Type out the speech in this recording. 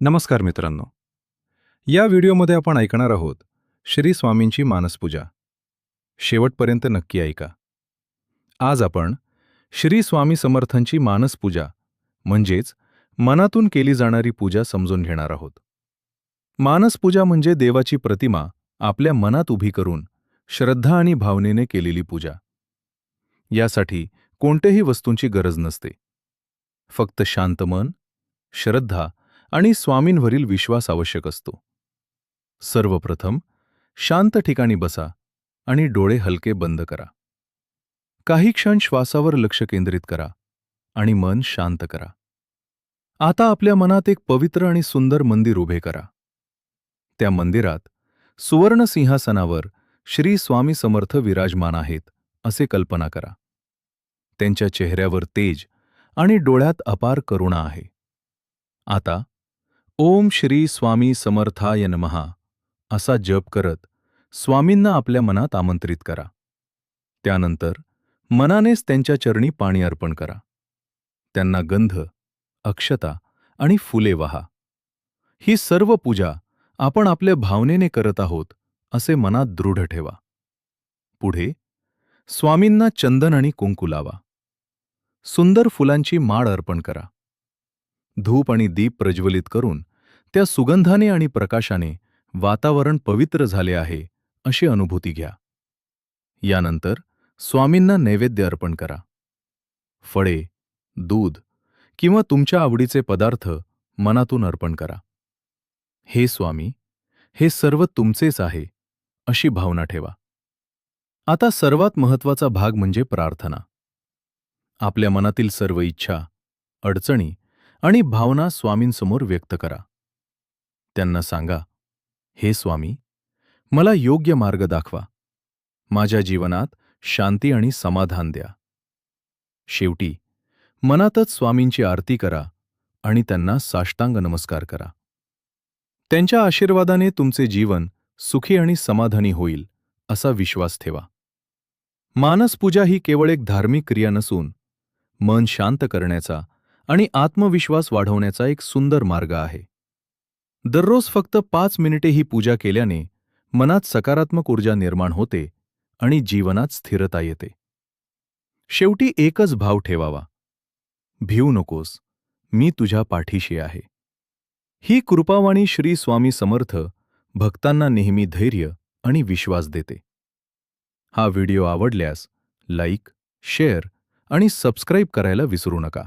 नमस्कार मित्रांनो. या व्हिडिओमध्ये आपण ऐकणार आहोत श्री स्वामींची मानसपूजा. शेवटपर्यंत नक्की ऐका. आज आपण श्री स्वामी समर्थांची मानसपूजा म्हणजेच मनातून केली जाणारी पूजा समजून घेणार आहोत. मानसपूजा म्हणजे देवाची प्रतिमा आपल्या मनात उभी करून श्रद्धा आणि भावनेने केलेली पूजा. यासाठी कोणत्याही वस्तूंची गरज नसते. फक्त शांत मन, श्रद्धा आणि स्वामींवरील विश्वास आवश्यक असतो. सर्वप्रथम शांत ठिकाणी बसा आणि डोळे हलके बंद करा. काही क्षण श्वासावर लक्ष केंद्रित करा आणि मन शांत करा. आता आपल्या मनात एक पवित्र आणि सुंदर मंदिर उभे करा. त्या मंदिरात सुवर्ण सिंहासनावर श्री स्वामी समर्थ विराजमान आहेत असे कल्पना करा. त्यांच्या चेहऱ्यावर तेज आणि डोळ्यात अपार करुणा आहे. आता ओम श्री स्वामी समर्थाय नमः असा जप करत स्वामींना आपल्या मनात आमंत्रित करा. त्यानंतर मनानेच त्यांच्या चरणी पाणी अर्पण करा. त्यांना गंध, अक्षता आणि फुले वाहा. ही सर्व पूजा आपण आपल्या भावनेने करत आहोत असे मनात दृढ ठेवा. पुढे स्वामींना चंदन आणि कुंकू लावा. सुंदर फुलांची माळ अर्पण करा. धूप आणि दीप प्रज्वलित करून त्या सुगंधाने आणि प्रकाशाने वातावरण पवित्र झाले आहे अशी अनुभूती घ्या. यानंतर स्वामींना नैवेद्य अर्पण करा. फळे, दूध किंवा तुमच्या आवडीचे पदार्थ मनातून अर्पण करा. हे स्वामी, हे सर्व तुमचेच आहे अशी भावना ठेवा. आता सर्वात महत्त्वाचा भाग म्हणजे प्रार्थना. आपल्या मनातील सर्व इच्छा, अडचणी आणि भावना स्वामींसमोर व्यक्त करा. त्यांना सांगा, हे स्वामी, मला योग्य मार्ग दाखवा. माझ्या जीवनात शांती आणि समाधान द्या. शेवटी मनातच स्वामींची आरती करा आणि त्यांना साष्टांग नमस्कार करा. त्यांच्या आशीर्वादाने तुमचे जीवन सुखी आणि समाधानी होईल असा विश्वास ठेवा. मानसपूजा ही केवळ एक धार्मिक क्रिया नसून मन शांत करण्याचा आणि आत्मविश्वास वाढवण्याचा एक सुंदर मार्ग आहे. दररोज फक्त 5 मिनिटे ही पूजा केल्याने मनात सकारात्मक ऊर्जा निर्माण होते आणि जीवनात स्थिरता येते. शेवटी एकच भाव ठेवावा, भिवू नकोस, मी तुझ्या पाठीशी आहे. ही कृपावाणी श्री स्वामी समर्थ भक्तांना नेहमी धैर्य आणि विश्वास देते. हा व्हिडिओ आवडल्यास लाईक, शेअर आणि सबस्क्राईब करायला विसरू नका.